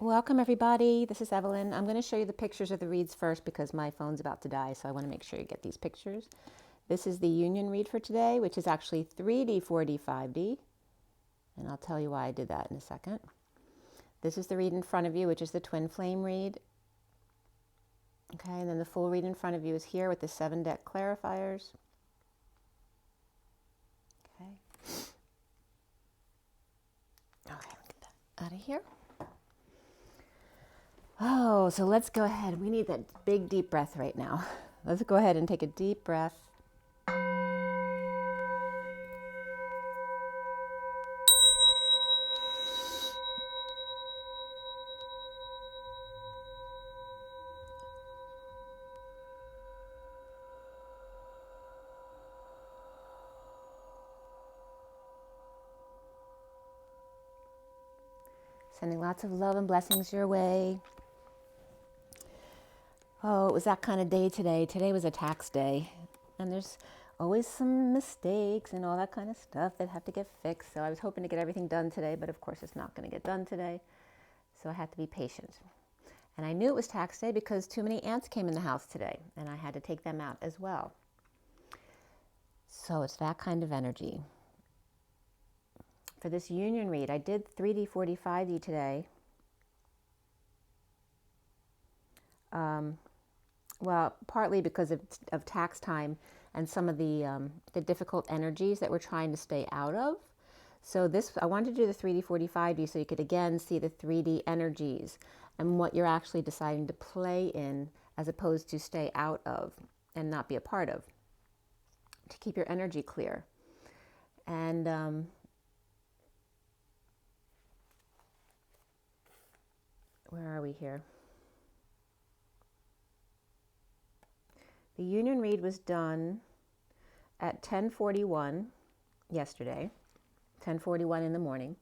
Welcome everybody, this is Evelyn. I'm going to show you the pictures of the reads first because my phone's about to die, so I want to make sure you get these pictures. This is the union read for today, which is actually 3D, 4D, 5D, and I'll tell you why I did that in a second. This is the read in front of you, which is the twin flame read. Okay, and then the full read in front of you is here with the 7 deck clarifiers. Okay. Okay, get that out of here. Oh, so let's go ahead. We need that big deep breath right now. Let's go ahead and take a deep breath. Sending lots of love and blessings your way. Oh, it was that kind of day today. Today was a tax day. And there's always some mistakes and all that kind of stuff that have to get fixed. So I was hoping to get everything done today, but of course it's not going to get done today. So I had to be patient. And I knew it was tax day because too many ants came in the house today. And I had to take them out as well. So it's that kind of energy. For this union read, I did 3D, 4D, 5D today. Well, partly because of tax time and some of the difficult energies that we're trying to stay out of. So this, I wanted to do the 3D, 4D, 5D so you could again see the 3D energies and what you're actually deciding to play in as opposed to stay out of and not be a part of, to keep your energy clear. And where are we here? The union read was done at 10:41 yesterday, 10:41 in the morning,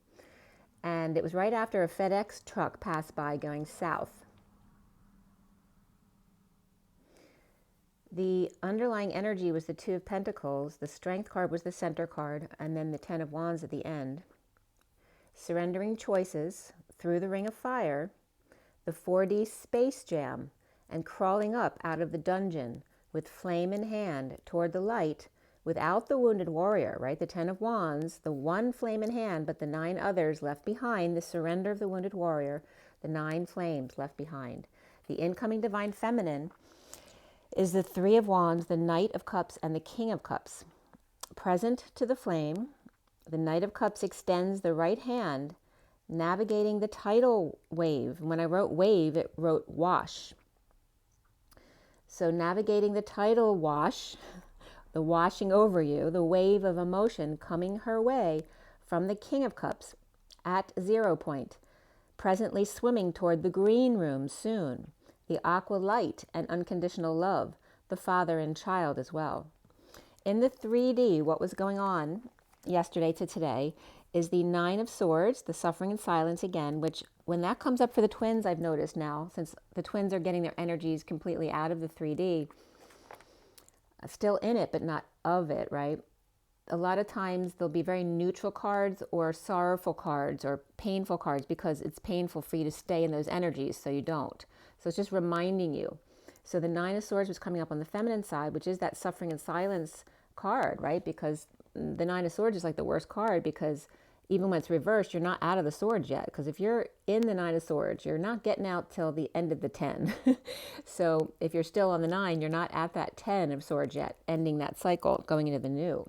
and it was right after a FedEx truck passed by going south. The underlying energy was the 2 of Pentacles, the Strength card was the center card, and then the 10 of Wands at the end. Surrendering choices through the Ring of Fire, the 4D Space Jam, and crawling up out of the dungeon with flame in hand toward the light without the wounded warrior, right? The 10 of Wands, the 1 flame in hand, but the 9 others left behind, the surrender of the wounded warrior, the 9 flames left behind. The incoming divine feminine is the 3 of Wands, the Knight of Cups, and the King of Cups. Present to the flame, the Knight of Cups extends the right hand, navigating the tidal wave. When I wrote wave, it wrote wash. So navigating the tidal wash, the washing over you, the wave of emotion coming her way from the King of Cups at 0 point, presently swimming toward the green room soon, the aqua light and unconditional love, the father and child as well. In the 3D, what was going on yesterday to today is the 9 of Swords, the suffering and silence again, which when that comes up for the twins, I've noticed now, since the twins are getting their energies completely out of the 3D, still in it, but not of it, right? A lot of times there'll be very neutral cards or sorrowful cards or painful cards because it's painful for you to stay in those energies, so you don't. So it's just reminding you. So the 9 of Swords was coming up on the feminine side, which is that suffering and silence card, right? Because the 9 of Swords is like the worst card because even when it's reversed, you're not out of the swords yet. Because if you're in the 9 of Swords, you're not getting out till the end of the 10. So if you're still on the 9, you're not at that 10 of Swords yet, ending that cycle, going into the new.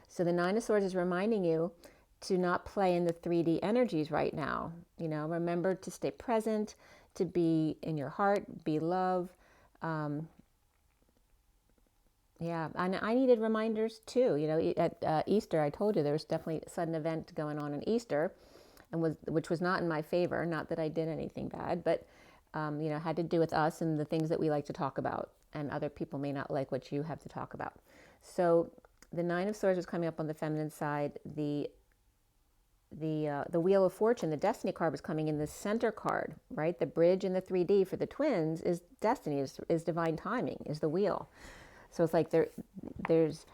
So the 9 of Swords is reminding you to not play in the 3D energies right now. You know, remember to stay present, to be in your heart, be love. Yeah, and I needed reminders too. You know, at Easter, I told you there was definitely a sudden event going on Easter, and which was not in my favor. Not that I did anything bad, but you know, had to do with us and the things that we like to talk about, and other people may not like what you have to talk about. So the 9 of Swords was coming up on the feminine side. The Wheel of Fortune, the Destiny card, was coming in the center card, right? The bridge in the 3D for the twins is destiny, is divine timing, is the wheel. So it's like there's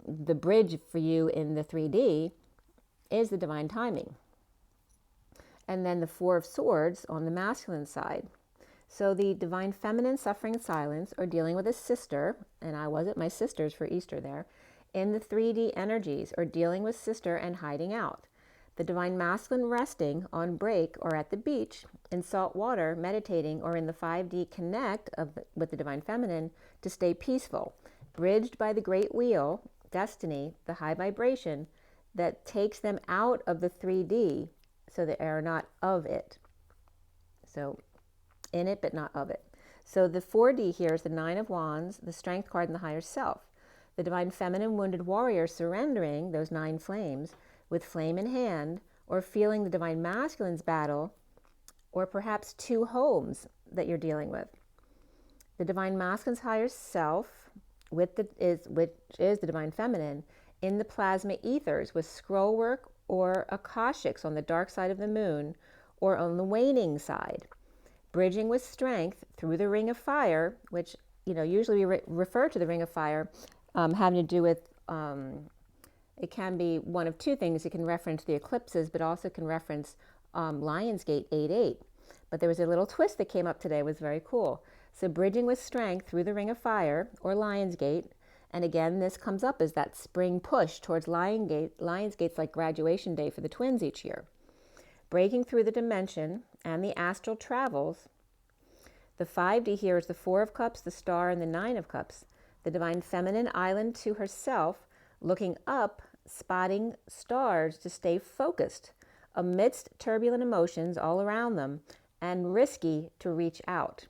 the bridge for you in the 3D is the divine timing. and then the Four of Swords on the masculine side. So the divine feminine suffering in silence, or dealing with a sister, and I was at my sister's for Easter there, in the 3D energies, or dealing with sister and hiding out. The divine masculine resting on break or at the beach, in salt water, meditating, or in the 5D connect with the divine feminine to stay peaceful, bridged by the great wheel, destiny, the high vibration that takes them out of the 3D so they are not of it. So in it, but not of it. So the 4D here is the Nine of Wands, the Strength card, and the higher self. The divine feminine wounded warrior surrendering those 9 flames with flame in hand, or feeling the divine masculine's battle, or perhaps 2 homes that you're dealing with. The divine masculine's higher self, which is the divine feminine, in the plasma ethers with scroll work or akashics on the dark side of the moon, or on the waning side. Bridging with strength through the ring of fire, which, usually we refer to the ring of fire having to do with, it can be one of 2 things. It can reference the eclipses, but also can reference Lionsgate 8/8. But there was a little twist that came up today. It was very cool. So bridging with strength through the ring of fire, or Lionsgate. And again, this comes up as that spring push towards Lionsgate. Lionsgate's like graduation day for the twins each year. Breaking through the dimension and the astral travels. The 5D here is the 4 of Cups, the Star, and the 9 of Cups. The divine feminine island to herself, looking up, spotting stars to stay focused amidst turbulent emotions all around them, and risky to reach out,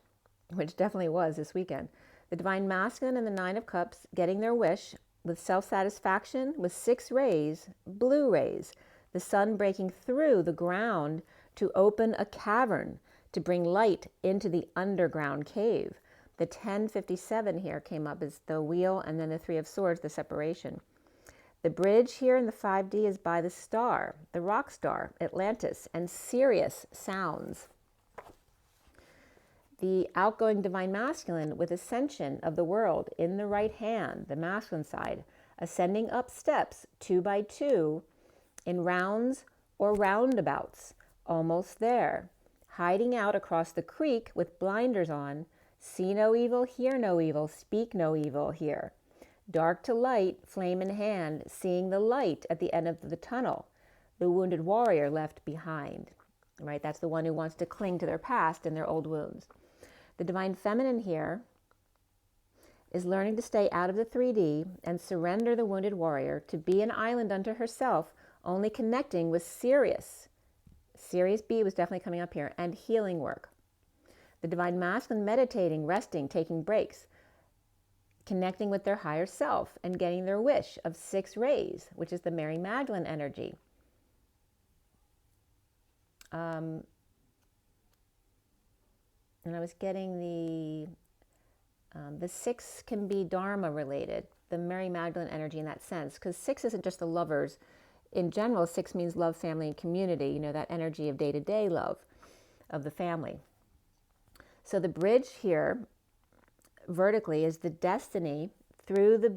which definitely was this weekend. The divine masculine and the 9 of Cups getting their wish with self-satisfaction with 6 rays, blue rays, the sun breaking through the ground to open a cavern to bring light into the underground cave. The 1057 here came up as the wheel, and then the 3 of Swords, the separation. The bridge here in the 5D is by the star, the rock star, Atlantis, and Sirius sounds. The outgoing divine masculine with ascension of the world in the right hand, the masculine side, ascending up steps 2 by 2 in rounds or roundabouts, almost there, hiding out across the creek with blinders on, see no evil, hear no evil, speak no evil here. Dark to light, flame in hand, seeing the light at the end of the tunnel, the wounded warrior left behind, right? That's the one who wants to cling to their past and their old wounds. The divine feminine here is learning to stay out of the 3D and surrender the wounded warrior to be an island unto herself, only connecting with Sirius. Sirius B was definitely coming up here, and healing work. The divine masculine meditating, resting, taking breaks, connecting with their higher self and getting their wish of 6 rays, which is the Mary Magdalene energy. And I was getting the 6 can be Dharma related, the Mary Magdalene energy in that sense, because 6 isn't just the lovers. In general, 6 means love, family, and community, that energy of day-to-day love of the family. So the bridge here vertically is the destiny through the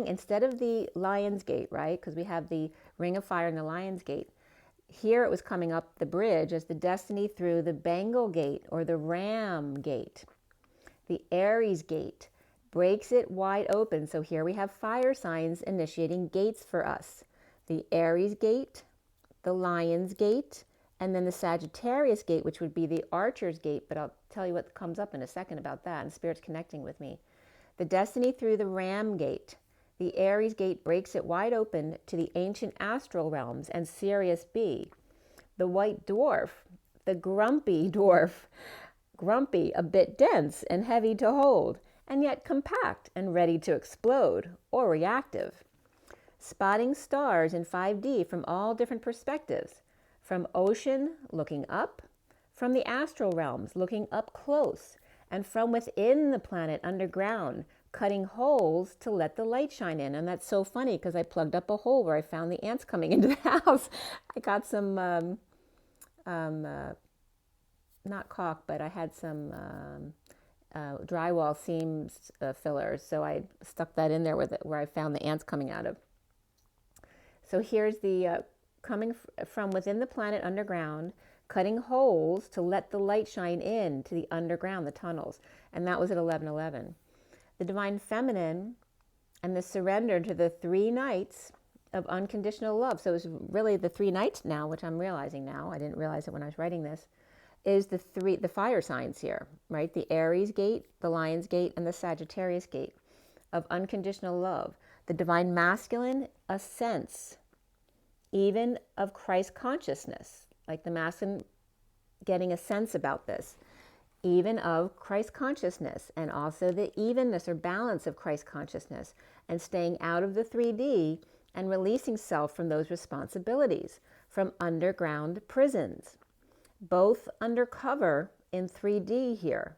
instead of the Lion's Gate, right? Because we have the Ring of Fire and the Lion's Gate. Here it was coming up the bridge as the destiny through the Bengal Gate or the Ram Gate. The Aries Gate breaks it wide open. So here we have fire signs initiating gates for us. The Aries Gate, the Lion's Gate, and then the Sagittarius Gate, which would be the Archer's Gate, but I'll tell you what comes up in a second about that, and Spirit's connecting with me. The destiny through the Ram Gate. The Aries Gate breaks it wide open to the ancient astral realms and Sirius B. The White Dwarf, the Grumpy Dwarf. Grumpy, a bit dense and heavy to hold, and yet compact and ready to explode, or reactive. Spotting stars in 5D from all different perspectives. From ocean, looking up. From the astral realms, looking up close. And from within the planet underground, cutting holes to let the light shine in. And that's so funny because I plugged up a hole where I found the ants coming into the house. I got some, not caulk, but I had some drywall seams fillers. So I stuck that in there where I found the ants coming out of. So here's the coming from within the planet underground, cutting holes to let the light shine in to the underground, the tunnels. And that was at 11:11. The Divine Feminine and the surrender to the 3 nights of unconditional love. So it's really the 3 nights now, which I'm realizing now. I didn't realize it when I was writing this. Is the fire signs here, right? The Aries gate, the Lion's gate, and the Sagittarius gate of unconditional love. The Divine Masculine, a sense, even of Christ consciousness, like the masculine getting a sense about this, even of Christ consciousness, and also the evenness or balance of Christ consciousness, and staying out of the 3D and releasing self from those responsibilities, from underground prisons, both undercover in 3D here.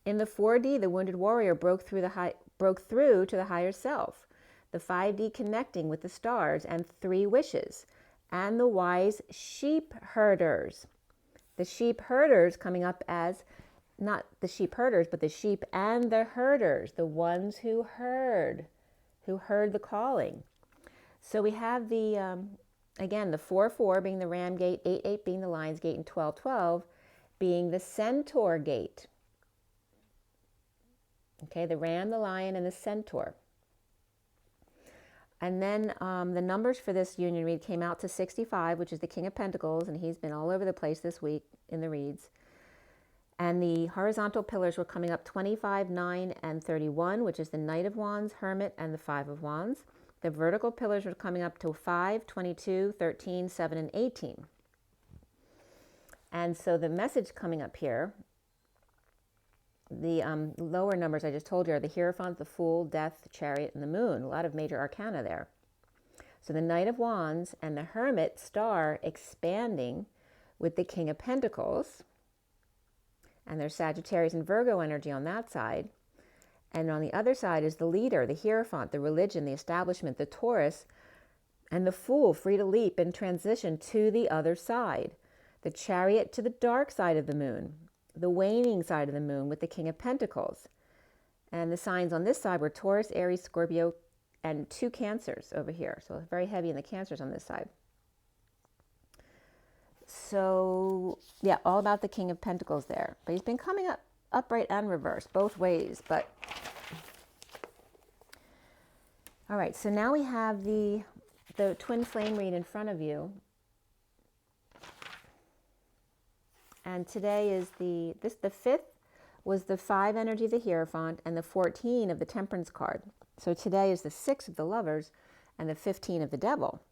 In the 4D, the wounded warrior broke through to the higher self, the 5D connecting with the stars and 3 wishes, and the wise sheep herders. The sheep herders coming up as not the sheep herders, but the sheep and the herders, the ones who heard the calling. So we have the, again, the 4-4 being the ram gate, 8-8 being the lion's gate, and 12-12 being the centaur gate. Okay, the ram, the lion, and the centaur. And then the numbers for this union read came out to 65, which is the King of Pentacles, and he's been all over the place this week in the reads. And the horizontal pillars were coming up 25, 9, and 31, which is the Knight of Wands, Hermit, and the 5 of Wands. The vertical pillars were coming up to 5, 22, 13, 7, and 18. And so the message coming up here, the lower numbers I just told you are the Hierophant, the Fool, Death, the Chariot, and the Moon. A lot of major arcana there. So the Knight of Wands and the Hermit star expanding with the King of Pentacles. And there's Sagittarius and Virgo energy on that side. And on the other side is the leader, the Hierophant, the religion, the establishment, the Taurus, and the Fool, free to leap and transition to the other side. The Chariot to the dark side of the moon, the waning side of the moon with the King of Pentacles. And the signs on this side were Taurus, Aries, Scorpio, and 2 Cancers over here. So very heavy in the Cancers on this side. So, yeah, all about the King of Pentacles there. But he's been coming up upright and reversed, both ways. But all right, so now we have the twin flame read in front of you. And today is the 5th was the 5 energy of the Hierophant and the 14 of the Temperance card. So today is the 6 of the Lovers and the 15 of the Devil.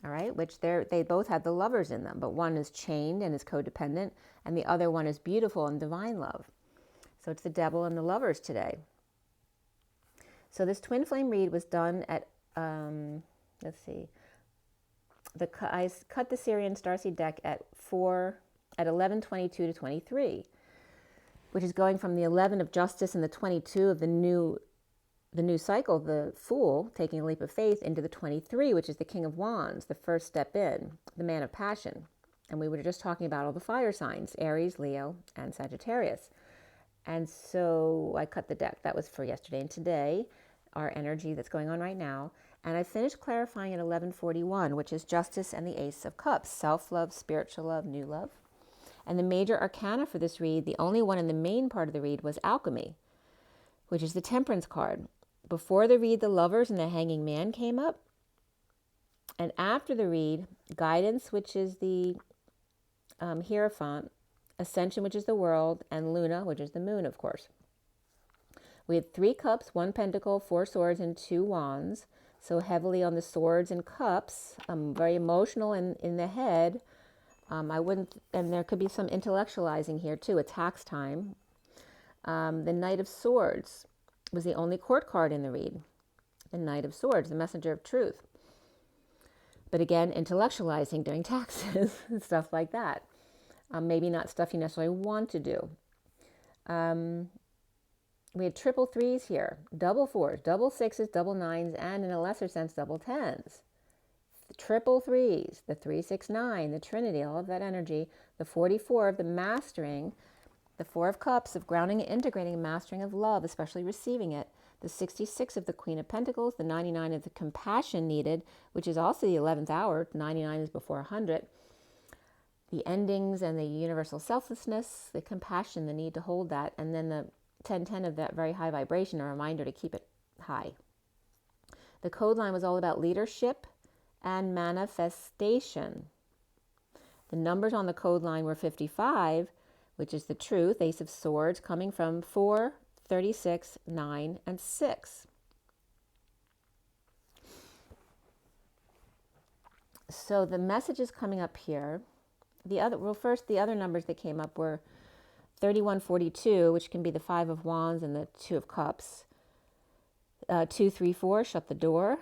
All right, which they both have the lovers in them, but one is chained and is codependent, and the other one is beautiful and divine love. So it's the Devil and the Lovers today. So this twin flame read was done at, let's see, I cut the SIRIAN Starseed deck at 11:22 to 23, which is going from the 11 of Justice and the 22 of the new cycle, the Fool, taking a leap of faith, into the 23, which is the King of Wands, the first step in, the Man of Passion. And we were just talking about all the fire signs, Aries, Leo, and Sagittarius. And so I cut the deck. That was for yesterday and today, our energy that's going on right now. And I finished clarifying at 11:41, which is Justice and the Ace of Cups, self-love, spiritual love, new love. And the major arcana for this read, the only one in the main part of the read, was Alchemy, which is the Temperance card. Before the read, the Lovers and the Hanging Man came up. And after the read, Guidance, which is the Hierophant, Ascension, which is the World, and Luna, which is the Moon, of course. We had 3 cups, 1 pentacle, 4 swords, and 2 wands. So heavily on the swords and cups, very emotional in the head. And there could be some intellectualizing here too, a tax time. The Knight of Swords was the only court card in the read. The Knight of Swords, the messenger of truth. But again, intellectualizing, doing taxes and stuff like that. Maybe not stuff you necessarily want to do. We had triple 3s here, double 4s, double 6s, double 9s, and in a lesser sense, double 10s. The triple 3s, the 3, 6, 9, the Trinity, all of that energy, the 44 of the mastering, the 4 of Cups of grounding and integrating and mastering of love, especially receiving it, the 66 of the Queen of Pentacles, the 99 of the compassion needed, which is also the 11th hour, 99 is before 100, the endings and the universal selflessness, the compassion, the need to hold that, and then the 1010 of that very high vibration, a reminder to keep it high. The code line was all about leadership and manifestation. The numbers on the code line were 55, which is the truth, Ace of Swords, coming from 4, 36, 9, and 6. So the message is coming up here. The other numbers that came up were 3142, which can be the 5 of Wands and the 2 of Cups. 234, shut the door.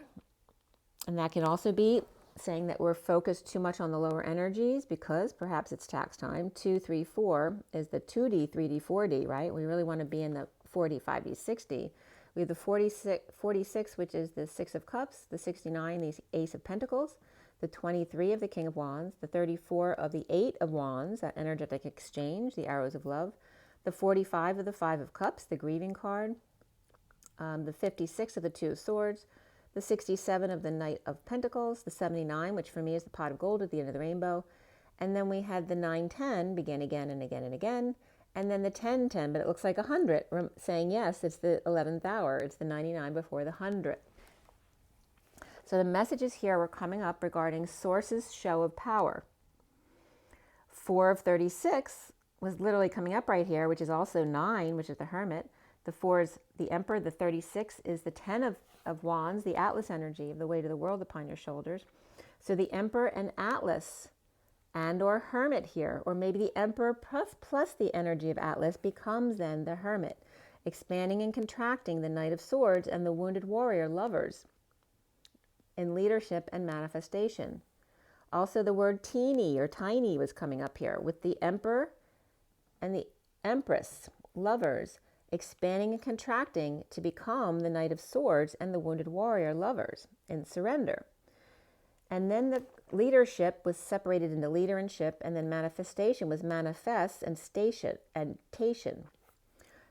And that can also be saying that we're focused too much on the lower energies because perhaps it's tax time. 234 is the 2D, 3D, 4D, right? We really want to be in the 4D, 5D, 6D. We have the 46, which is the 6 of Cups, the 69, the Ace of Pentacles, the 23 of the King of Wands, the 34 of the 8 of Wands, that energetic exchange, the arrows of love, the 45 of the 5 of Cups, the grieving card, the 56 of the 2 of Swords, the 67 of the Knight of Pentacles, the 79, which for me is the pot of gold at the end of the rainbow, and then we had the 910, begin again and again and again, and then the 1010, but it looks like 100, saying yes, it's the 11th hour, it's the 99 before the 100. So the messages here were coming up regarding Source's show of power. 4 of 36 was literally coming up right here, which is also 9, which is the Hermit. The 4 is the Emperor. The 36 is the 10 of Wands, the Atlas energy of the weight of the world upon your shoulders. So the Emperor and Atlas and or Hermit here, or maybe the Emperor plus the energy of Atlas becomes then the Hermit, expanding and contracting the Knight of Swords and the Wounded Warrior, lovers in leadership and manifestation. Also the word teeny or tiny was coming up here with the Emperor and the Empress, lovers, expanding and contracting to become the Knight of Swords and the Wounded Warrior, lovers in surrender. And then the leadership was separated into leader and ship, and then manifestation was manifest and station and tation.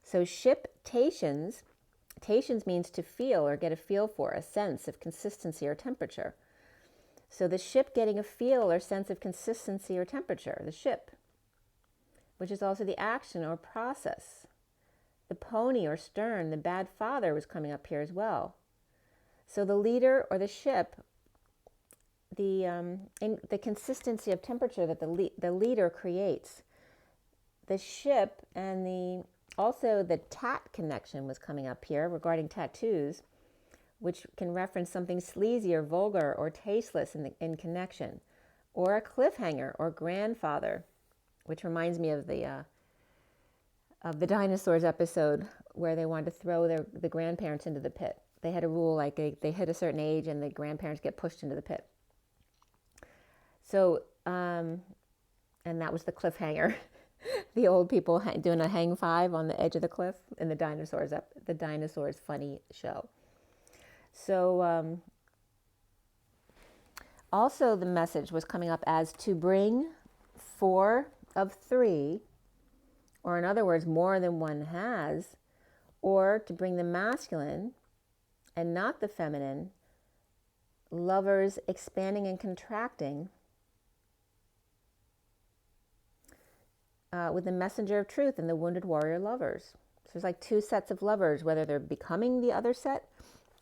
So ship-tations means to feel or get a feel for, a sense of consistency or temperature. So the ship getting a feel or sense of consistency or temperature, the ship, which is also the action or process. The pony or stern, the bad father, was coming up here as well. So the leader or the ship, the consistency of temperature that the leader creates. The ship and also the tat connection was coming up here regarding tattoos, which can reference something sleazy or vulgar or tasteless in connection, or a cliffhanger or grandfather, which reminds me of the dinosaurs episode where they wanted to throw the grandparents into the pit. They had a rule like they hit a certain age and the grandparents get pushed into the pit. So, and that was the cliffhanger. The old people doing a hang five on the edge of the cliff in the dinosaurs funny show. So, also the message was coming up as to bring 4 of 3, or in other words, more than one has, or to bring the masculine and not the feminine, lovers expanding and contracting with the messenger of truth and the wounded warrior, lovers. So there's like 2 sets of lovers, whether they're becoming the other set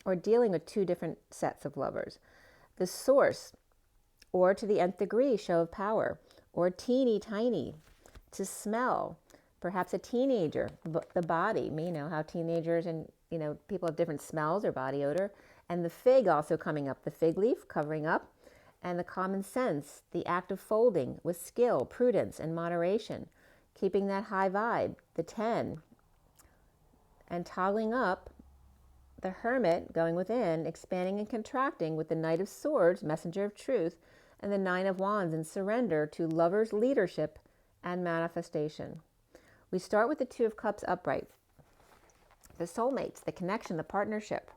or dealing with 2 different sets of lovers. The source, or to the nth degree, show of power, or teeny tiny, to smell, perhaps a teenager, the body, how teenagers and people have different smells or body odor, and the fig also coming up, the fig leaf covering up, and the common sense, the act of folding with skill, prudence, and moderation, keeping that high vibe, the 10, and toggling up the hermit, going within, expanding and contracting with the Knight of Swords, messenger of truth, and the 9 of Wands in surrender to lover's leadership and manifestation. We start with the 2 of Cups upright, the soulmates, the connection, the partnership.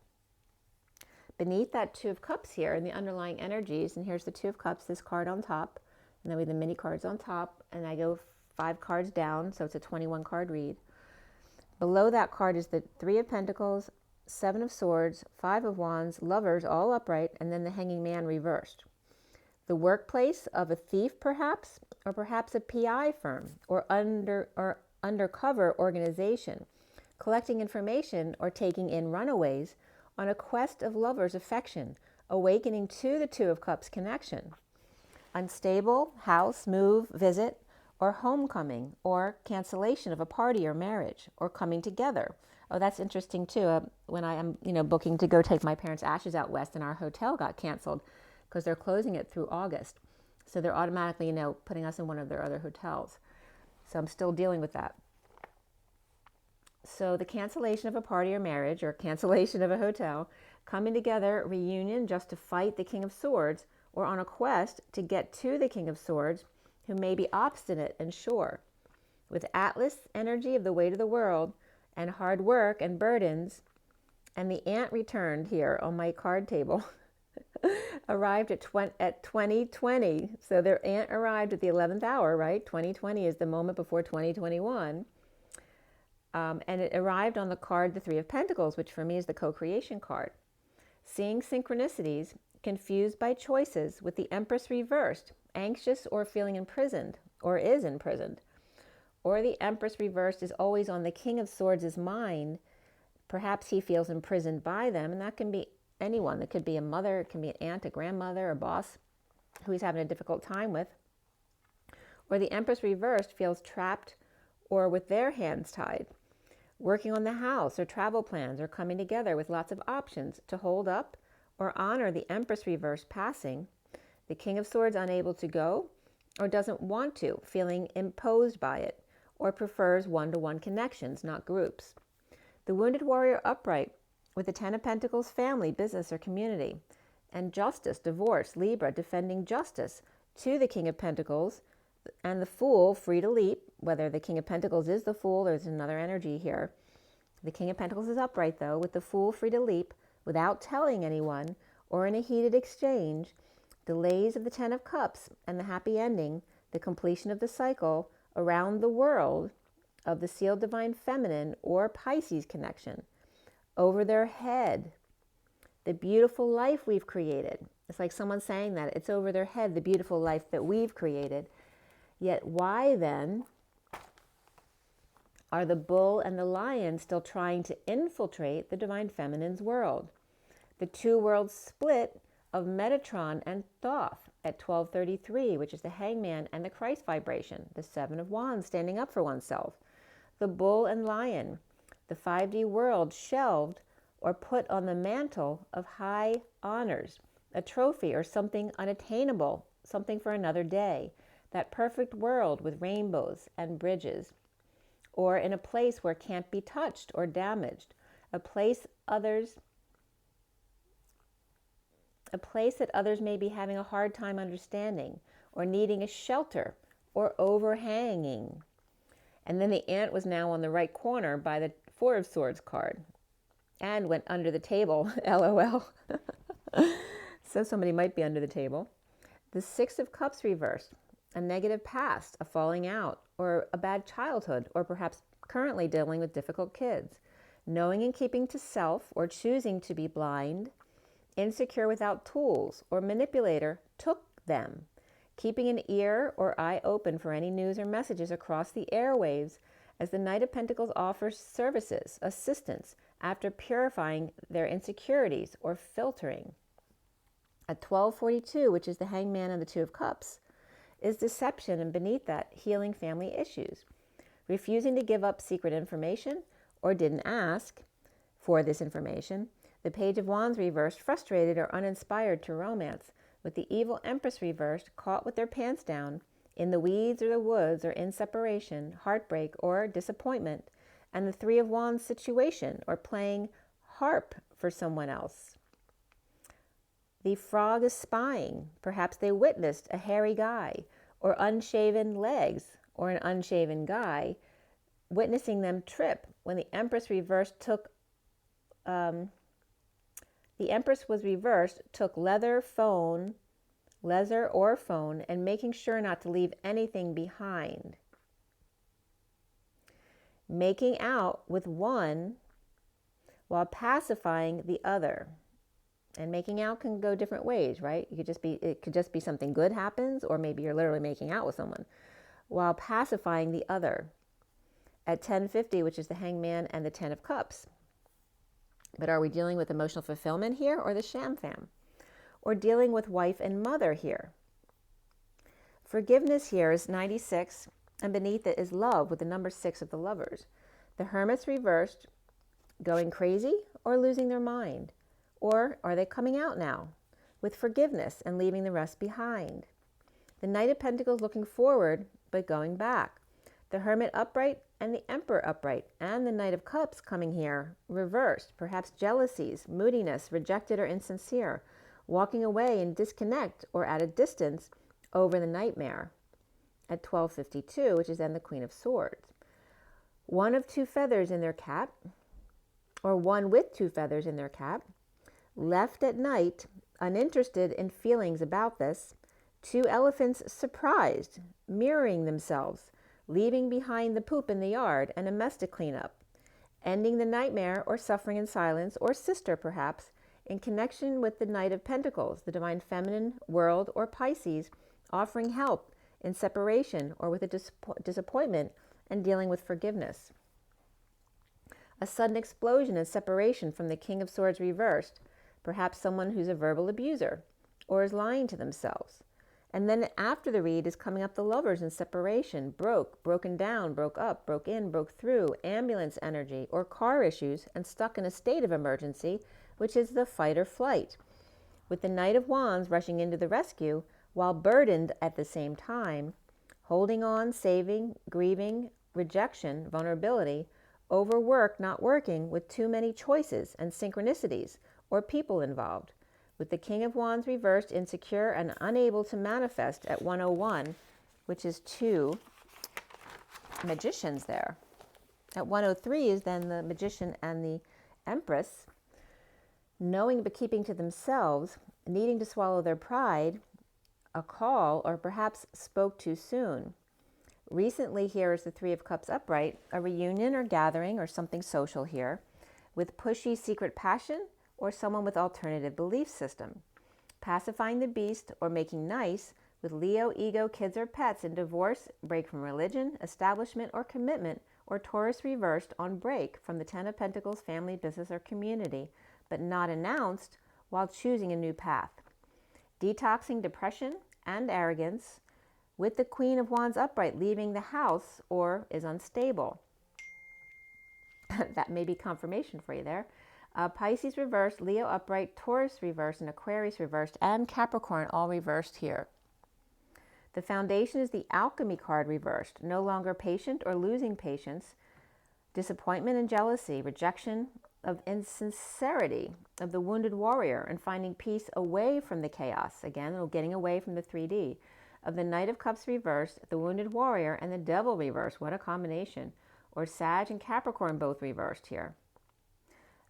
Beneath that 2 of Cups here in the underlying energies, and here's the 2 of Cups, this card on top, and then we have the mini cards on top, and I go 5 cards down, so it's a 21 card read. Below that card is the 3 of Pentacles, 7 of Swords, 5 of Wands, lovers all upright, and then the Hanging Man reversed. The workplace of a thief, perhaps, or perhaps a PI firm or undercover organization, collecting information or taking in runaways on a quest of lovers' affection, awakening to the Two of Cups connection. Unstable, house, move, visit, or homecoming, or cancellation of a party or marriage, or coming together. Oh, that's interesting too. When I am, booking to go take my parents' ashes out west, and our hotel got canceled because they're closing it through August. So they're automatically, putting us in one of their other hotels. So I'm still dealing with that. So the cancellation of a party or marriage, or cancellation of a hotel, coming together, reunion just to fight the King of Swords, or on a quest to get to the King of Swords, who may be obstinate and sure. With Atlas energy of the weight of the world, and hard work and burdens, and the ant returned here on my card table, arrived at 2020. So their ant arrived at the 11th hour, right? 2020 is the moment before 2021. And it arrived on the card, the Three of Pentacles, which for me is the co-creation card. Seeing synchronicities, confused by choices, with the Empress reversed, anxious or feeling imprisoned, or is imprisoned. Or the Empress reversed is always on the King of Swords' mind. Perhaps he feels imprisoned by them, and that can be anyone. It could be a mother, it can be an aunt, a grandmother, a boss who he's having a difficult time with. Or the Empress reversed feels trapped or with their hands tied, working on the house or travel plans, or coming together with lots of options to hold up or honor the Empress reverse passing. The King of Swords unable to go or doesn't want to, feeling imposed by it, or prefers one-to-one connections, not groups. The Wounded Warrior upright with the Ten of Pentacles, family, business, or community. And Justice, divorce, Libra, defending justice to the King of Pentacles, and the Fool, free to leap, whether the King of Pentacles is the Fool, there's another energy here. The King of Pentacles is upright, though, with the Fool free to leap, without telling anyone, or in a heated exchange. Delays of the Ten of Cups, and the happy ending, the completion of the cycle around the world of the sealed divine feminine or Pisces connection. Over their head, the beautiful life we've created. It's like someone saying that. It's over their head, the beautiful life that we've created. Yet why then are the bull and the lion still trying to infiltrate the divine feminine's world? The two worlds split of Metatron and Thoth at 12:33, which is the Hangman and the Christ vibration, the Seven of Wands, standing up for oneself. The bull and lion, the 5D world shelved or put on the mantle of high honors, a trophy or something unattainable, something for another day. That perfect world with rainbows and bridges, or in a place where it can't be touched or damaged, a place that others may be having a hard time understanding, or needing a shelter, or overhanging. And then the ant was now on the right corner by the Four of Swords card, and went under the table, LOL. So somebody might be under the table. The Six of Cups reversed, a negative past, a falling out, or a bad childhood, or perhaps currently dealing with difficult kids. Knowing and keeping to self, or choosing to be blind, insecure without tools, or manipulator took them. Keeping an ear or eye open for any news or messages across the airwaves as the Knight of Pentacles offers services, assistance, after purifying their insecurities or filtering. At 12:42, which is the Hangman and the Two of Cups, is deception, and beneath that, healing family issues. Refusing to give up secret information, or didn't ask for this information. The Page of Wands reversed, frustrated or uninspired to romance, with the evil Empress reversed, caught with their pants down, in the weeds or the woods, or in separation, heartbreak or disappointment, and the Three of Wands situation, or playing harp for someone else. The Frog is spying. Perhaps they witnessed a hairy guy, or unshaven legs, or an unshaven guy, witnessing them trip when the Empress reversed took the Empress was reversed, took leather or phone, and making sure not to leave anything behind. Making out with one while pacifying the other. And making out can go different ways, right? It could just be something good happens, or maybe you're literally making out with someone while pacifying the other. At 1050, which is the Hangman and the Ten of Cups. But are we dealing with emotional fulfillment here, or the sham fam? Or dealing with wife and mother here? Forgiveness here is 96, and beneath it is love with the number 6 of the Lovers. The Hermit's reversed, going crazy or losing their mind? Or are they coming out now with forgiveness and leaving the rest behind? The Knight of Pentacles looking forward but going back. The Hermit upright and the Emperor upright, and the Knight of Cups coming here reversed. Perhaps jealousies, moodiness, rejected or insincere, walking away in disconnect or at a distance over the nightmare. At 1252, which is then the Queen of Swords. One of 2 feathers in their cap, or one with 2 feathers in their cap, left at night, uninterested in feelings about this. 2 elephants surprised, mirroring themselves, leaving behind the poop in the yard and a mess to clean up, ending the nightmare or suffering in silence, or sister perhaps, in connection with the Knight of Pentacles, the Divine Feminine, World, or Pisces, offering help in separation or with a disappointment and dealing with forgiveness. A sudden explosion and separation from the King of Swords reversed, perhaps someone who's a verbal abuser or is lying to themselves. And then after the read is coming up the Lovers in separation, broken down, broke up, broke in, broke through, ambulance energy or car issues, and stuck in a state of emergency, which is the fight or flight. With the Knight of Wands rushing into the rescue, while burdened at the same time, holding on, saving, grieving, rejection, vulnerability, overwork, not working, with too many choices and synchronicities or people involved. With the King of Wands reversed, insecure and unable to manifest at 101, which is 2 magicians there. At 103 is then the Magician and the Empress, knowing but keeping to themselves, needing to swallow their pride, a call, or perhaps spoke too soon. Recently, here is the 3 of Cups upright, a reunion or gathering or something social here, with pushy secret passion, or someone with alternative belief system. Pacifying the beast or making nice with Leo, ego, kids or pets in divorce, break from religion, establishment or commitment, or Taurus reversed on break from the 10 of Pentacles, family, business or community, but not announced while choosing a new path. Detoxing depression and arrogance with the Queen of Wands upright, leaving the house or is unstable. That may be confirmation for you there. Pisces reversed, Leo upright, Taurus reversed, and Aquarius reversed, and Capricorn all reversed here. The foundation is the Alchemy card reversed, no longer patient or losing patience, disappointment and jealousy, rejection of insincerity of the wounded warrior, and finding peace away from the chaos, again, getting away from the 3D, of the Knight of Cups reversed, the wounded warrior, and the Devil reversed. What a combination. Or Sag and Capricorn both reversed here.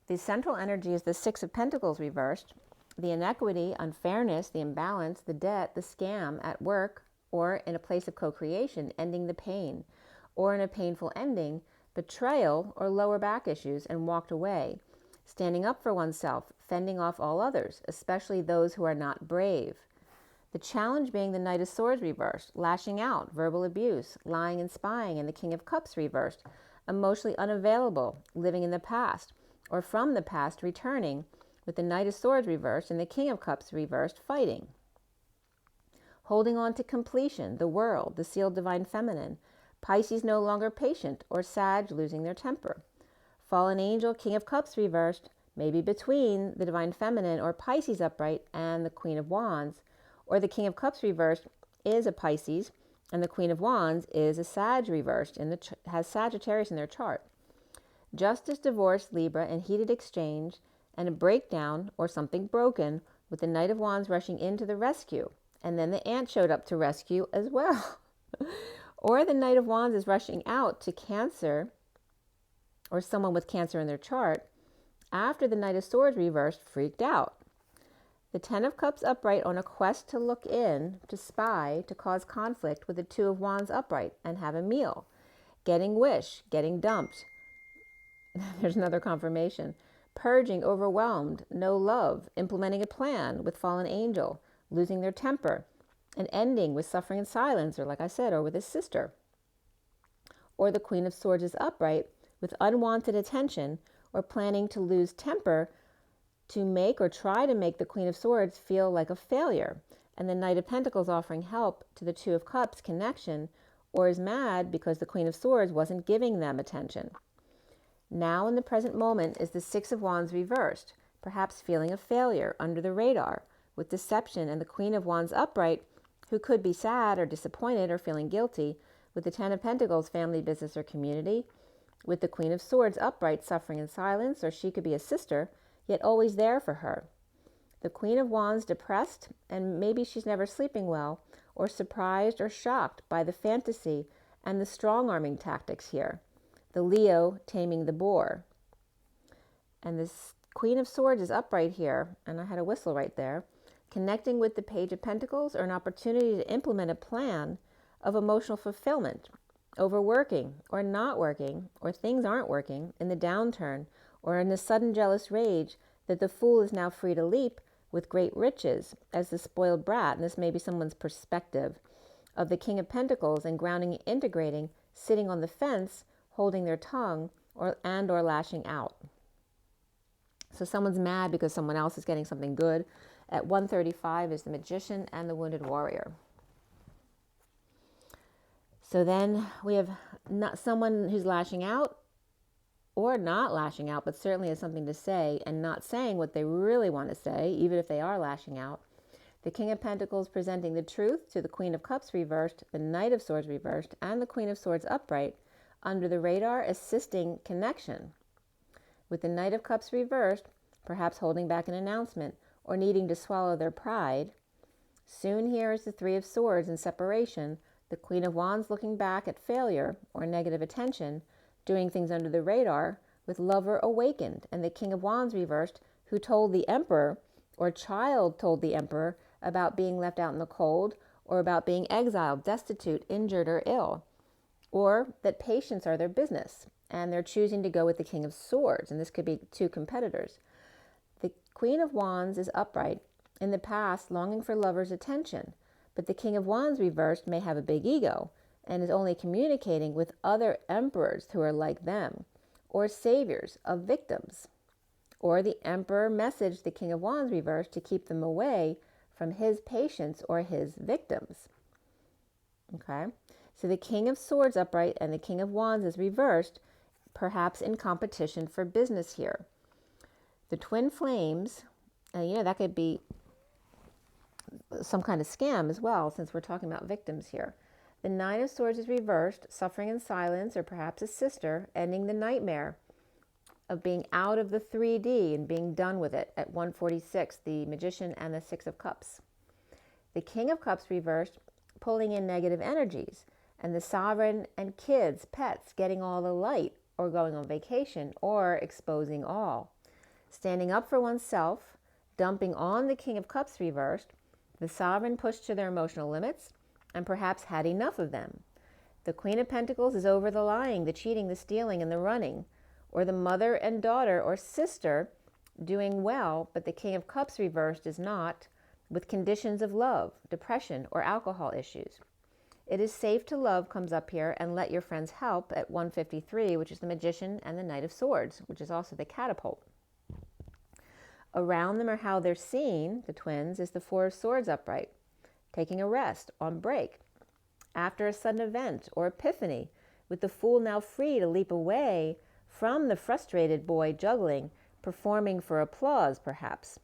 The central energy is the 6 of Pentacles reversed, the inequity, unfairness, the imbalance, the debt, the scam at work or in a place of co-creation, ending the pain, or in a painful ending, betrayal or lower back issues and walked away, standing up for oneself, fending off all others, especially those who are not brave. The challenge being the Knight of Swords reversed, lashing out, verbal abuse, lying and spying, and the King of Cups reversed, emotionally unavailable, living in the past, or from the past returning, with the Knight of Swords reversed and the King of Cups reversed, fighting. Holding on to completion, the world, the sealed divine feminine, Pisces no longer patient, or Sag losing their temper. Fallen angel, King of Cups reversed, maybe between the divine feminine or Pisces upright and the Queen of Wands, or the King of Cups reversed is a Pisces and the Queen of Wands is a Sag reversed, has Sagittarius in their chart. Justice, divorce, Libra, and heated exchange, and a breakdown or something broken, with the Knight of Wands rushing in to the rescue. And then the Ant showed up to rescue as well. Or the Knight of Wands is rushing out to Cancer, or someone with Cancer in their chart, after the Knight of Swords reversed, freaked out. The 10 of Cups upright on a quest to look in, to spy, to cause conflict with the 2 of Wands upright and have a meal. Getting wish, getting dumped. There's another confirmation. purging, overwhelmed, no love, implementing a plan with fallen angel, losing their temper, and ending with suffering in silence, or like I said, or with his sister. Or the Queen of Swords is upright with unwanted attention or planning to lose temper to make or try to make the Queen of Swords feel like a failure, and the Knight of Pentacles offering help to the Two of Cups connection, or is mad because the Queen of Swords wasn't giving them attention. Now in the present moment is the Six of Wands reversed, perhaps feeling a failure under the radar, with deception and the Queen of Wands upright, who could be sad or disappointed or feeling guilty, with the Ten of Pentacles, family, business, or community, with the Queen of Swords upright, suffering in silence, or she could be a sister, yet always there for her. The Queen of Wands depressed, and maybe she's never sleeping well, or surprised or shocked by the fantasy and the strong-arming tactics here. The Leo taming the boar. And this Queen of Swords is upright here, and I had a whistle right there, connecting with the Page of Pentacles, or an opportunity to implement a plan of emotional fulfillment, overworking or not working, or things aren't working, in the downturn, or in the sudden jealous rage that the Fool is now free to leap with great riches as the spoiled brat, and this may be someone's perspective, of the King of Pentacles, and grounding and integrating, sitting on the fence, holding their tongue, or lashing out. So someone's mad because someone else is getting something good. At 135 is the Magician and the Wounded Warrior. So then we have not someone who's lashing out, or not lashing out, but certainly has something to say and not saying what they really want to say, even if they are lashing out. The King of Pentacles presenting the truth to the Queen of Cups reversed, the Knight of Swords reversed, and the Queen of Swords upright, under the radar, assisting connection. With the Knight of Cups reversed, perhaps holding back an announcement or needing to swallow their pride. Soon here is the Three of Swords in separation, the Queen of Wands looking back at failure or negative attention, doing things under the radar, with Lover awakened, and the King of Wands reversed, who told the Emperor, or child told the Emperor, about being left out in the cold, or about being exiled, destitute, injured, or ill, or that patients are their business, and they're choosing to go with the King of Swords, and this could be two competitors. The Queen of Wands is upright, in the past longing for Lover's attention, but the King of Wands reversed may have a big ego, and is only communicating with other emperors who are like them, or saviors of victims. Or the Emperor messaged the King of Wands reversed to keep them away from his patients or his victims. Okay, so the King of Swords upright and the King of Wands is reversed, perhaps in competition for business here. The twin flames, and that could be some kind of scam as well, since we're talking about victims here. The Nine of Swords is reversed, suffering in silence, or perhaps a sister, ending the nightmare of being out of the 3D and being done with it at 146, the Magician and the Six of Cups. The King of Cups reversed, pulling in negative energies, and the Sovereign and kids, pets, getting all the light, or going on vacation, or exposing all. Standing up for oneself, dumping on the King of Cups reversed, the Sovereign pushed to their emotional limits, and perhaps had enough of them. The Queen of Pentacles is over the lying, the cheating, the stealing, and the running, or the mother and daughter or sister doing well, but the King of Cups reversed is not, with conditions of love, depression, or alcohol issues. It is safe to love comes up here, and let your friends help at 153, which is the Magician and the Knight of Swords, which is also the catapult. Around them, or how they're seen, the twins, is the Four of Swords upright, taking a rest, on break, after a sudden event or epiphany, with the Fool now free to leap away from the frustrated boy juggling, performing for applause perhaps.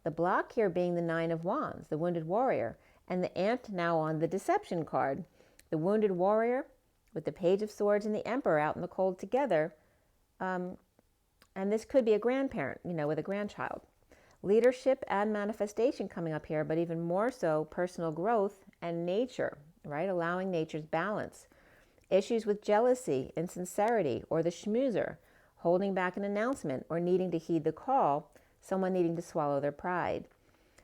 The block here being the Nine of Wands, the Wounded Warrior, and the Ant now on the Deception card. The Wounded Warrior with the Page of Swords and the Emperor out in the cold together. And this could be a grandparent, with a grandchild. Leadership and manifestation coming up here, but even more so personal growth and nature, right? Allowing nature's balance. Issues with jealousy, insincerity, or the schmoozer, holding back an announcement or needing to heed the call, someone needing to swallow their pride.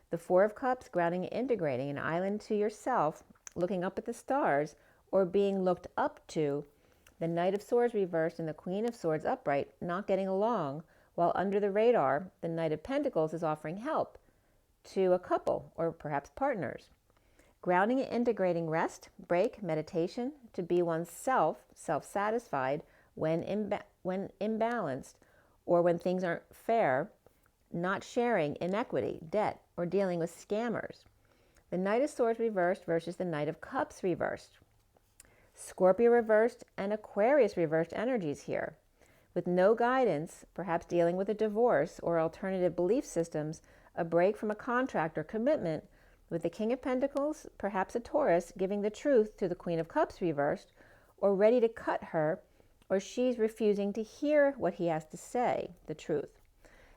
The Four of Cups, grounding and integrating, an island to yourself, looking up at the stars, or being looked up to. The Knight of Swords reversed and the Queen of Swords upright, not getting along while under the radar, the Knight of Pentacles is offering help to a couple or perhaps partners. Grounding and integrating rest, break, meditation to be oneself, self-satisfied when imbalanced or when things aren't fair, not sharing inequity, debt, or dealing with scammers. The Knight of Swords reversed versus the Knight of Cups reversed. Scorpio reversed and Aquarius reversed energies here. With no guidance, perhaps dealing with a divorce or alternative belief systems, a break from a contract or commitment, with the King of Pentacles, perhaps a Taurus, giving the truth to the Queen of Cups reversed, or ready to cut her, or she's refusing to hear what he has to say, the truth.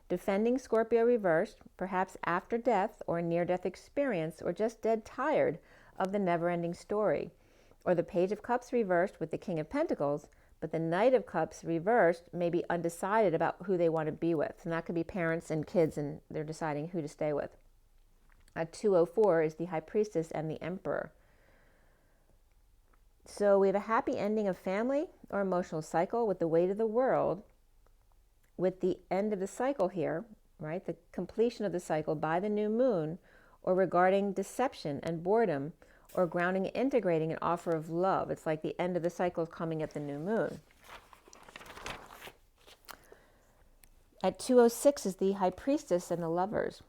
Defending Scorpio reversed, perhaps after death or near-death experience, or just dead tired of the never-ending story. Or the Page of Cups reversed with the King of Pentacles, but the Knight of Cups reversed may be undecided about who they want to be with. And that could be parents and kids, and they're deciding who to stay with. At 204 is the High Priestess and the Emperor. So we have a happy ending of family or emotional cycle with the weight of the world, with the end of the cycle here, right? The completion of the cycle by the new moon, or regarding deception and boredom, or grounding and integrating an offer of love. It's like the end of the cycle is coming at the new moon. At 206 is the High Priestess and the Lovers.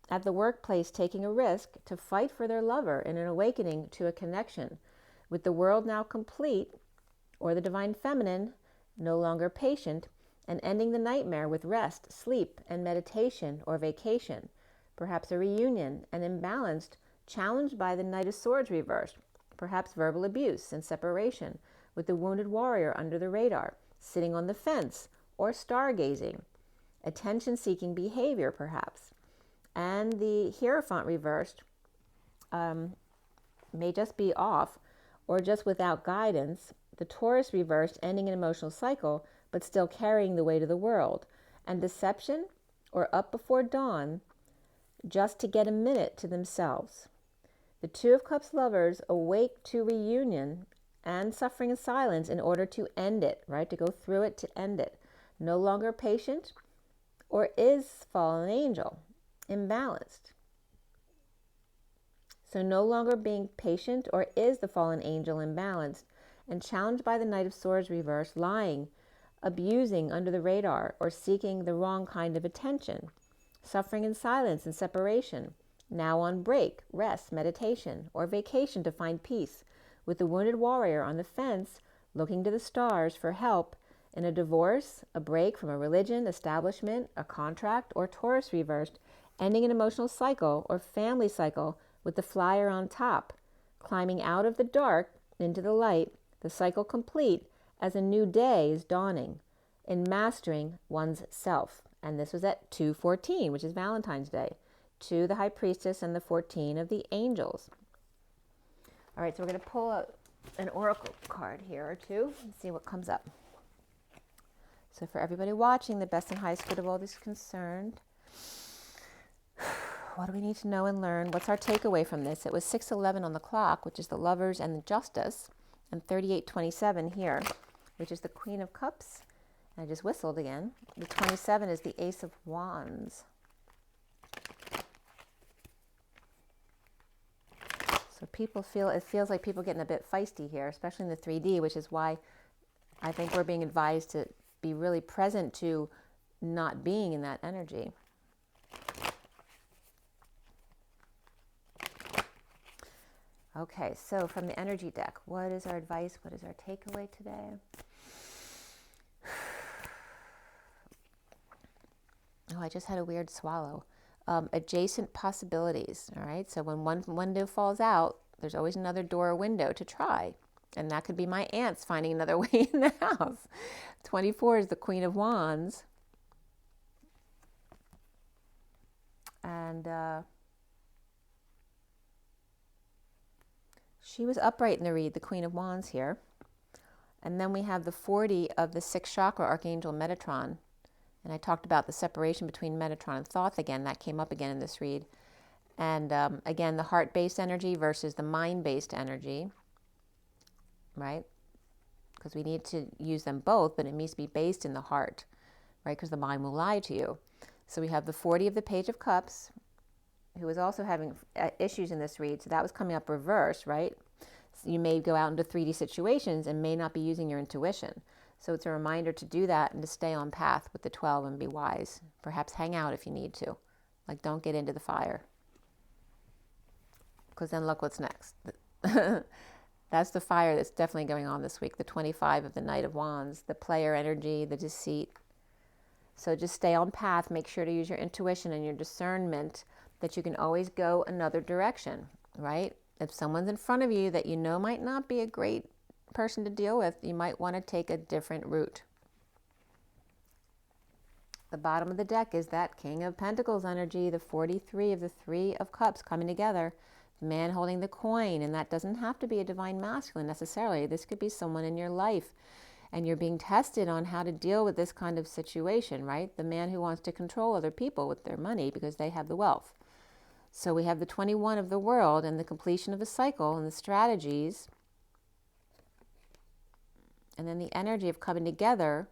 At the workplace, taking a risk to fight for their lover in an awakening to a connection. With the world now complete, or the Divine Feminine, no longer patient, and ending the nightmare with rest, sleep, and meditation or vacation. Perhaps a reunion, and imbalanced, challenged by the Knight of Swords reversed. Perhaps verbal abuse and separation, with the wounded warrior under the radar, sitting on the fence, or stargazing. Attention-seeking behavior, perhaps. And the Hierophant reversed may just be off or just without guidance. The Taurus reversed, ending an emotional cycle, but still carrying the weight of the world. And deception or up before dawn, just to get a minute to themselves. The Two of Cups lovers awake to reunion and suffering in silence in order to end it, right? To go through it, to end it. No longer patient, or is fallen angel. Imbalanced. So no longer being patient, or is the fallen angel imbalanced, and challenged by the Knight of Swords reversed, lying, abusing under the radar, or seeking the wrong kind of attention, suffering in silence and separation, now on break, rest, meditation, or vacation to find peace, with the wounded warrior on the fence, looking to the stars for help in a divorce, a break from a religion, establishment, a contract, or Taurus reversed, ending an emotional cycle or family cycle with the flyer on top, climbing out of the dark into the light, the cycle complete as a new day is dawning, in mastering one's self. And this was at 214, which is Valentine's Day, to the High Priestess and the 14 of the angels. All right, so we're going to pull out an oracle card here or two and see what comes up. So for everybody watching, the best and highest good of all is concerned. What do we need to know and learn? What's our takeaway from this? It was 6:11 on the clock, which is the Lovers and the Justice, and 38:27 here, which is the Queen of Cups. I just whistled again. The 27 is the Ace of Wands. So it feels like people getting a bit feisty here, especially in the 3D, which is why I think we're being advised to be really present to not being in that energy. Okay, so from the energy deck, what is our advice? What is our takeaway today? Oh, I just had a weird swallow. Adjacent possibilities, all right? So when one window falls out, there's always another door or window to try. And that could be my aunts finding another way in the house. 24 is the Queen of Wands. And she was upright in the read, the Queen of Wands here. And then we have the 40 of the 6th chakra, Archangel Metatron. And I talked about the separation between Metatron and Thoth again. That came up again in this read. And again, the heart-based energy versus the mind-based energy, right? Because we need to use them both, but it needs to be based in the heart. right? Because the mind will lie to you. So we have the 40 of the Page of Cups, who is also having issues in this read. So that was coming up reverse, right? So you may go out into 3D situations and may not be using your intuition. So it's a reminder to do that and to stay on path with the 12 and be wise. Perhaps hang out if you need to. Like, don't get into the fire. Because then look what's next. That's the fire that's definitely going on this week. The 25 of the Knight of Wands, the player energy, the deceit. So just stay on path. Make sure to use your intuition and your discernment that you can always go another direction, right? If someone's in front of you that you know might not be a great person to deal with, you might want to take a different route. The bottom of the deck is that King of Pentacles energy, the 43 of the 3 of Cups coming together, the man holding the coin, and that doesn't have to be a divine masculine necessarily. This could be someone in your life, and you're being tested on how to deal with this kind of situation, right? The man who wants to control other people with their money because they have the wealth. So we have the 21 of the World and the completion of the cycle and the strategies. And then the energy of coming together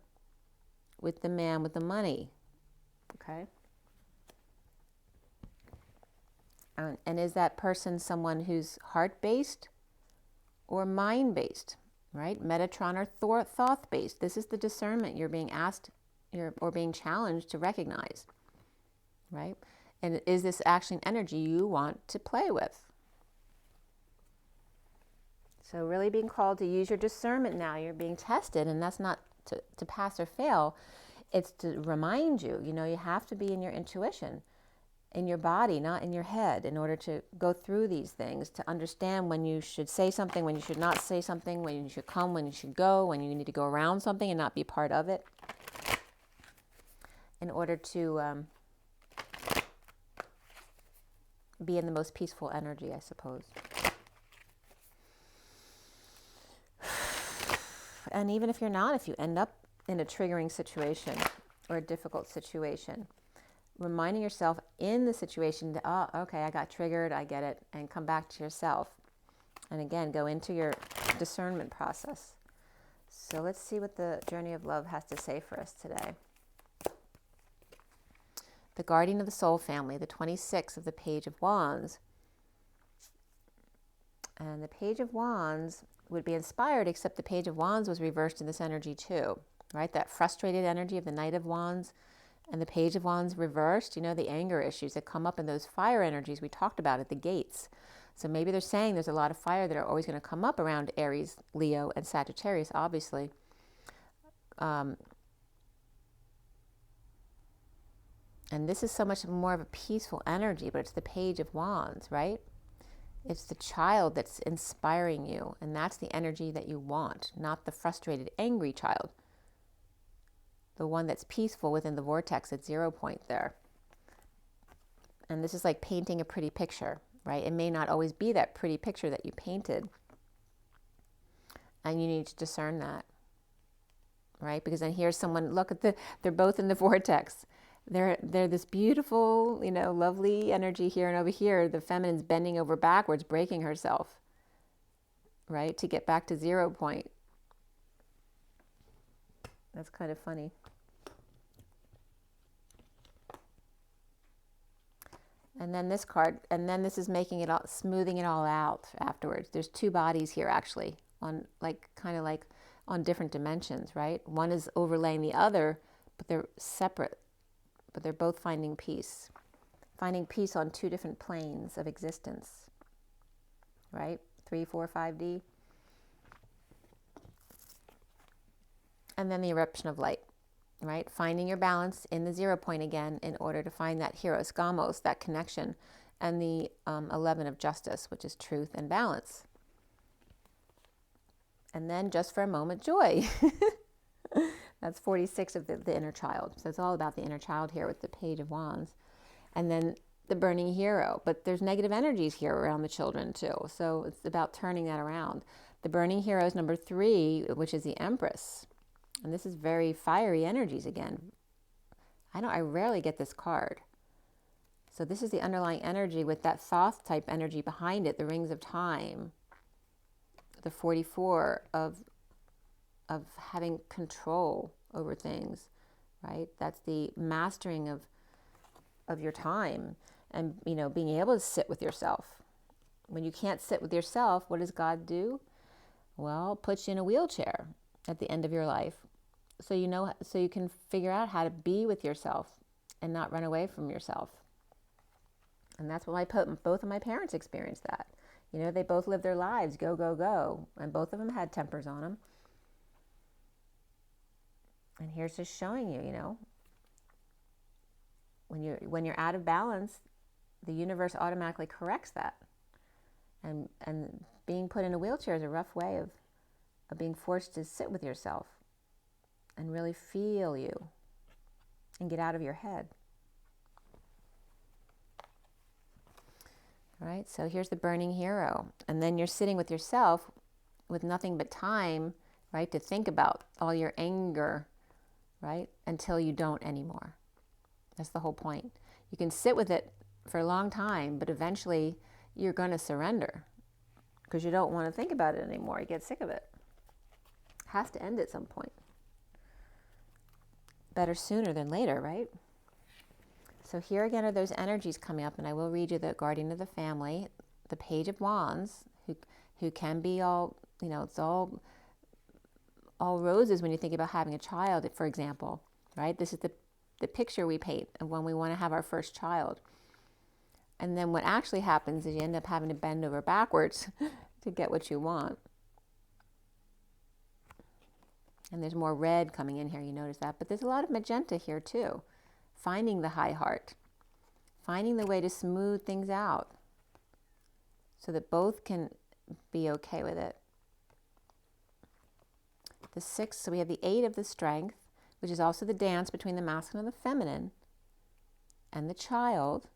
with the man with the money. Okay? And is that person someone who's heart-based or mind-based, right? Metatron or thought-based. This is the discernment you're being asked or being challenged to recognize, right? And is this actually an energy you want to play with? So really being called to use your discernment now. You're being tested, and that's not to pass or fail. It's to remind you, you have to be in your intuition, in your body, not in your head, in order to go through these things, to understand when you should say something, when you should not say something, when you should come, when you should go, when you need to go around something and not be part of it, in order to be in the most peaceful energy, I suppose. And even if you're not, if you end up in a triggering situation or a difficult situation, reminding yourself in the situation that, oh, okay, I got triggered, I get it, and come back to yourself. And again, go into your discernment process. So let's see what the Journey of Love has to say for us today. The Guardian of the Soul Family, the 26 of the Page of Wands. And the Page of Wands would be inspired, except the Page of Wands was reversed in this energy too, right? That frustrated energy of the Knight of Wands and the Page of Wands reversed, the anger issues that come up in those fire energies we talked about at the gates. So maybe they're saying there's a lot of fire that are always going to come up around Aries, Leo, and Sagittarius, obviously. And this is so much more of a peaceful energy, but it's the Page of Wands, right? It's the child that's inspiring you, and that's the energy that you want, not the frustrated, angry child. The one that's peaceful within the vortex at 0 point there. And this is like painting a pretty picture, right? It may not always be that pretty picture that you painted. And you need to discern that, right? Because then here's someone, look at they're both in the vortex. They're this beautiful, lovely energy here, and over here, the feminine's bending over backwards, breaking herself, right? To get back to 0 point. That's kind of funny. And then this card, and then this is making it all, smoothing it all out afterwards. There's 2 bodies here actually, on kind of on different dimensions, right? One is overlaying the other, but they're separate. But they're both finding peace on 2 different planes of existence, right? 3, 4, 5D. And then the eruption of light, right? Finding your balance in the 0 point again in order to find that hieros gamos, that connection, and the 11 of justice, which is truth and balance. And then just for a moment, joy. That's 46 of the inner child. So it's all about the inner child here with the Page of Wands. And then the burning hero. But there's negative energies here around the children too. So it's about turning that around. The burning hero is number 3, which is the Empress. And this is very fiery energies again. I rarely get this card. So this is the underlying energy with that Thoth type energy behind it, the rings of time. The 44 of having control over things, right? That's the mastering of your time and, being able to sit with yourself. When you can't sit with yourself, what does God do? Well, puts you in a wheelchair at the end of your life. So you can figure out how to be with yourself and not run away from yourself. And that's what both of my parents experienced that. They both lived their lives, go, go, go. And both of them had tempers on them. And here's just showing you, when you're out of balance, the universe automatically corrects that. And being put in a wheelchair is a rough way of being forced to sit with yourself and really feel you and get out of your head. All right, so here's the burning hero. And then you're sitting with yourself with nothing but time, right, to think about all your anger, right, until you don't anymore. That's the whole point. You can sit with it for a long time, but eventually you're going to surrender because you don't want to think about it anymore. You get sick of it. It has to end at some point. Better sooner than later, right? So here again are those energies coming up, and I will read you the guardian of the family, the Page of Wands, who can be all, it's all roses when you think about having a child, for example, right? This is the picture we paint of when we want to have our first child. And then what actually happens is you end up having to bend over backwards to get what you want. And there's more red coming in here, you notice that. But there's a lot of magenta here too. Finding the high heart. Finding the way to smooth things out so that both can be okay with it. The 6, so we have the 8 of the strength, which is also the dance between the masculine and the feminine, and the child,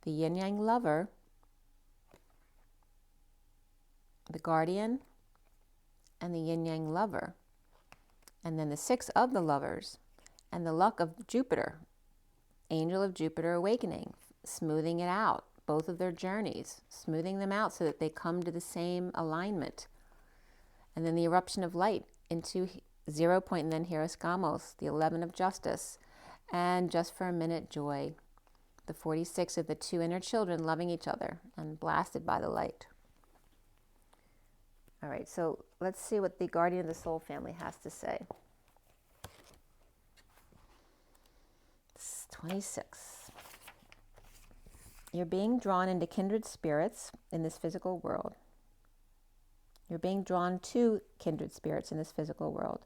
the yin-yang lover, the guardian, and the yin-yang lover. And then the 6 of the lovers, and the luck of Jupiter, angel of Jupiter awakening, smoothing it out, both of their journeys, smoothing them out so that they come to the same alignment. And then the eruption of light into 0 point, and then Hieroskamos, the 11 of justice, and just for a minute, joy, the 46 of the 2 inner children loving each other and blasted by the light. All right, so let's see what the guardian of the soul family has to say. It's 26. You're being drawn into kindred spirits in this physical world. You're being drawn to kindred spirits in this physical world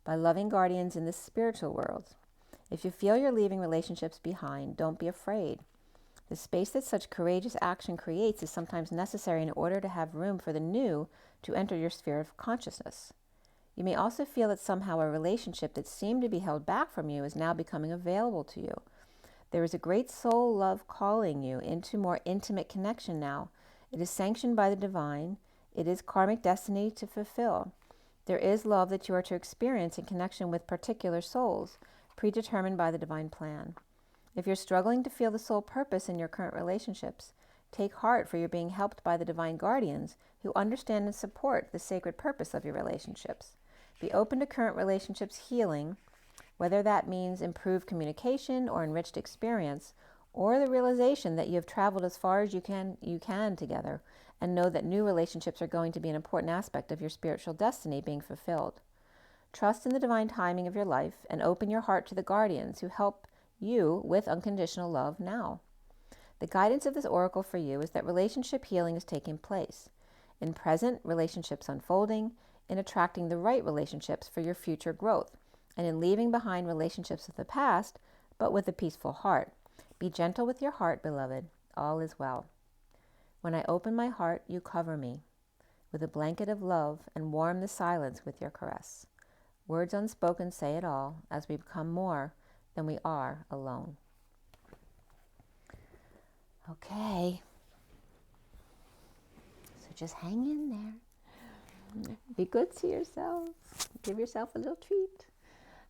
by loving guardians in this spiritual world. If you feel you're leaving relationships behind, don't be afraid. The space that such courageous action creates is sometimes necessary in order to have room for the new to enter your sphere of consciousness. You may also feel that somehow a relationship that seemed to be held back from you is now becoming available to you. There is a great soul love calling you into more intimate connection now. It is sanctioned by the divine. It is karmic destiny to fulfill. There is love that you are to experience in connection with particular souls, predetermined by the divine plan. If you're struggling to feel the soul purpose in your current relationships, take heart, for you're being helped by the divine guardians who understand and support the sacred purpose of your relationships. Be open to current relationships healing, whether that means improved communication or enriched experience, or the realization that you have traveled as far as you can together, and know that new relationships are going to be an important aspect of your spiritual destiny being fulfilled. Trust in the divine timing of your life and open your heart to the guardians who help you with unconditional love now. The guidance of this oracle for you is that relationship healing is taking place. In present, relationships unfolding, in attracting the right relationships for your future growth, and in leaving behind relationships of the past, but with a peaceful heart. Be gentle with your heart, beloved. All is well. When I open my heart, you cover me with a blanket of love and warm the silence with your caress. Words unspoken say it all as we become more than we are alone. Okay. So just hang in there. Be good to yourself. Give yourself a little treat.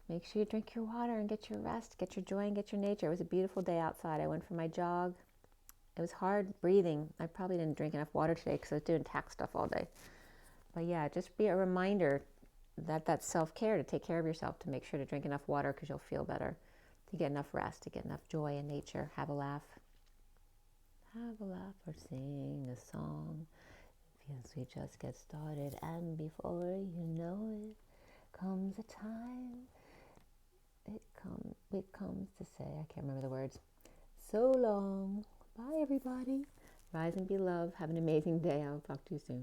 Make sure you drink your water and get your rest, get your joy and get your nature. It was a beautiful day outside. I went for my jog. It was hard breathing. I probably didn't drink enough water today because I was doing tax stuff all day. But yeah, just be a reminder that's self-care, to take care of yourself, to make sure to drink enough water because you'll feel better, to get enough rest, to get enough joy in nature. Have a laugh. Have a laugh or sing a song. Feels we just get started, and before you know it, comes a time. It comes to say, I can't remember the words. So long. Bye, everybody. Rise and be loved. Have an amazing day. I'll talk to you soon.